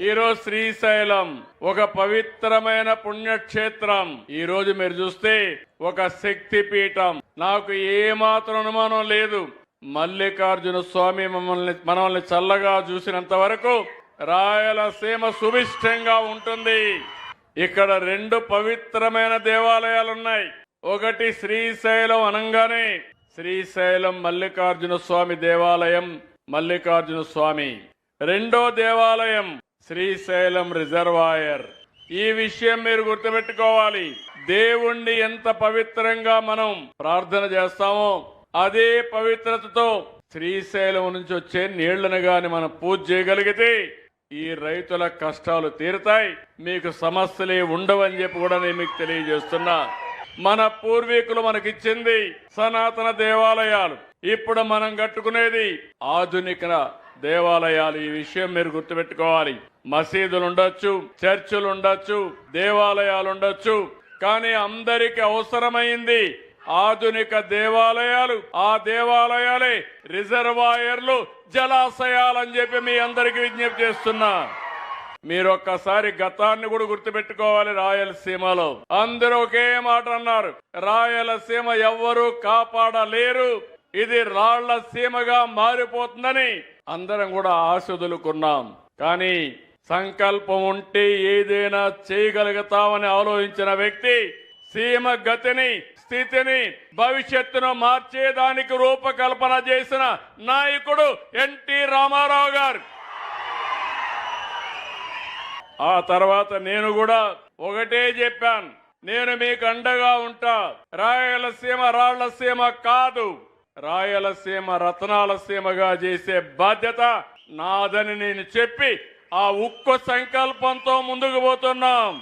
ఈరోజు శ్రీశైలం ఒక పవిత్రమైన పుణ్యక్షేత్రం. ఈ రోజు మీరు చూస్తే ఒక శక్తి పీఠం. నాకు ఏమాత్రం అనుమానం లేదు, మల్లికార్జున స్వామి మనల్ని చల్లగా చూసినంత వరకు రాయలసీమ సుభిష్టంగా ఉంటుంది. ఇక్కడ రెండు పవిత్రమైన దేవాలయాలు ఉన్నాయి. ఒకటి శ్రీశైలం అనగానే శ్రీశైలం మల్లికార్జున స్వామి దేవాలయం, మల్లికార్జున స్వామి. రెండో దేవాలయం శ్రీశైలం రిజర్వాయర్. ఈ విషయం మీరు గుర్తుపెట్టుకోవాలి. దేవుణ్ణి ఎంత పవిత్రంగా మనం ప్రార్థన చేస్తామో అదే పవిత్రతతో శ్రీశైలం నుంచి వచ్చే నీళ్లను గాని మనం పూజ చేయగలిగితే ఈ రైతుల కష్టాలు తీరుతాయి, మీకు సమస్యలే ఉండవని చెప్పి కూడా నేను మీకు తెలియజేస్తున్నా. మన పూర్వీకులు మనకిచ్చింది సనాతన దేవాలయాలు, ఇప్పుడు మనం కట్టుకునేది ఆధునిక దేవాలయాలు. ఈ విషయం మీరు గుర్తుపెట్టుకోవాలి. మసీదులు ఉండొచ్చు, చర్చిలు ఉండొచ్చు, దేవాలయాలు ఉండొచ్చు, కానీ అందరికి అవసరమైంది ఆధునిక దేవాలయాలు. ఆ దేవాలయాలే రిజర్వాయర్లు, జలాశయాలని చెప్పి మీ అందరికీ విజ్ఞప్తి చేస్తున్నా. మీరు ఒక్కసారి గతాన్ని కూడా గుర్తుపెట్టుకోవాలి. రాయలసీమలో అందరూ ఒకే మాట అన్నారు, రాయలసీమ ఎవ్వరూ కాపాడలేరు, ఇది రాళ్ల సీమగా మారిపోతుందని అందరం కూడా ఆశొదులుకున్నాం. కానీ సంకల్పం ఉంటే ఏదైనా చేయగలుగుతామని ఆలోచించిన వ్యక్తి సీమ గతిని, స్థితిని, భవిష్యత్తును మార్చేదానికి రూపకల్పన చేసిన నాయకుడు ఎన్టీ రామారావు గారు. ఆ తర్వాత నేను కూడా ఒకటే చెప్పాను, నేను మీకు అండగా ఉంటా. రాయలసీమ రాళ్ల సీమ కాదు, రాయలసీమ రత్నాల సీమగా చేసే బాధ్యత నాదని నేను చెప్పి ఆ ఉక్కు సంకల్పంతో ముందుకు పోతున్నాం.